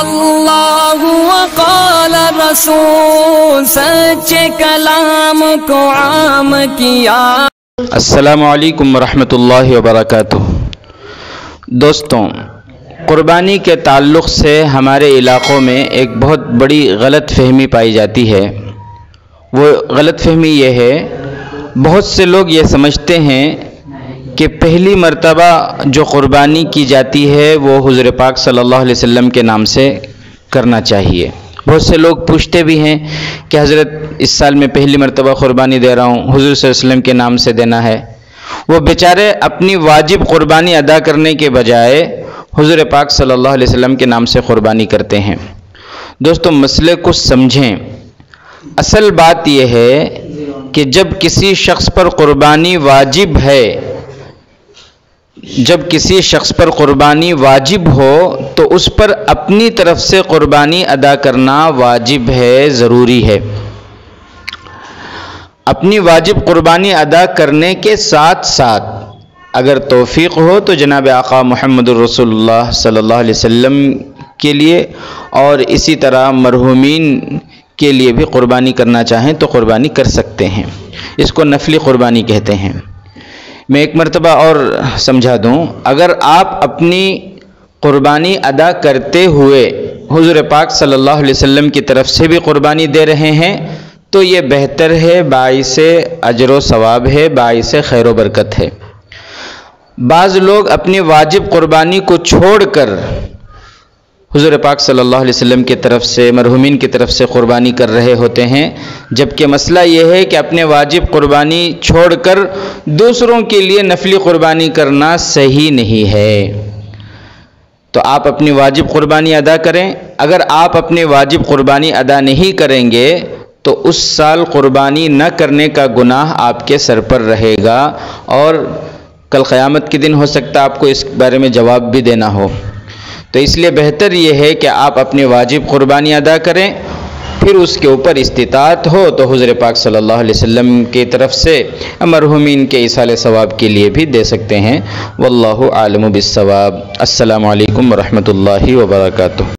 اللہ وقال رسول، سچے کلام کو عام کیا۔ السلام علیکم ورحمۃ اللہ وبرکاتہ۔ دوستوں، قربانی کے تعلق سے ہمارے علاقوں میں ایک بہت بڑی غلط فہمی پائی جاتی ہے۔ وہ غلط فہمی یہ ہے، بہت سے لوگ یہ سمجھتے ہیں کہ پہلی مرتبہ جو قربانی کی جاتی ہے وہ حضور پاک صلی اللہ علیہ وسلم کے نام سے کرنا چاہیے۔ بہت سے لوگ پوچھتے بھی ہیں کہ حضرت اس سال میں پہلی مرتبہ قربانی دے رہا ہوں، حضور صلی اللہ علیہ وسلم کے نام سے دینا ہے۔ وہ بیچارے اپنی واجب قربانی ادا کرنے کے بجائے حضور پاک صلی اللہ علیہ وسلم کے نام سے قربانی کرتے ہیں۔ دوستوں، مسئلے کو سمجھیں۔ اصل بات یہ ہے کہ جب کسی شخص پر قربانی واجب ہے، جب کسی شخص پر قربانی واجب ہو تو اس پر اپنی طرف سے قربانی ادا کرنا واجب ہے، ضروری ہے۔ اپنی واجب قربانی ادا کرنے کے ساتھ ساتھ اگر توفیق ہو تو جناب آقا محمد الرسول اللہ صلی اللہ علیہ وسلم کے لیے اور اسی طرح مرحومین کے لیے بھی قربانی کرنا چاہیں تو قربانی کر سکتے ہیں۔ اس کو نفلی قربانی کہتے ہیں۔ میں ایک مرتبہ اور سمجھا دوں، اگر آپ اپنی قربانی ادا کرتے ہوئے حضور پاک صلی اللہ علیہ وسلم کی طرف سے بھی قربانی دے رہے ہیں تو یہ بہتر ہے، باعث اجر و ثواب ہے، باعث خیر و برکت ہے۔ بعض لوگ اپنی واجب قربانی کو چھوڑ کر حضور پاک صلی اللہ علیہ وسلم کی طرف سے، مرحومین کی طرف سے قربانی کر رہے ہوتے ہیں، جبکہ مسئلہ یہ ہے کہ اپنے واجب قربانی چھوڑ کر دوسروں کے لیے نفلی قربانی کرنا صحیح نہیں ہے۔ تو آپ اپنی واجب قربانی ادا کریں۔ اگر آپ اپنی واجب قربانی ادا نہیں کریں گے تو اس سال قربانی نہ کرنے کا گناہ آپ کے سر پر رہے گا اور کل قیامت کے دن ہو سکتا ہے آپ کو اس بارے میں جواب بھی دینا ہو۔ تو اس لیے بہتر یہ ہے کہ آپ اپنی واجب قربانی ادا کریں، پھر اس کے اوپر استطاعت ہو تو حضور پاک صلی اللہ علیہ وسلم کی طرف سے مرحومین کے ایصال ثواب کے لیے بھی دے سکتے ہیں۔ واللہ عالم بالصواب۔ السلام علیکم ورحمۃ اللہ وبرکاتہ۔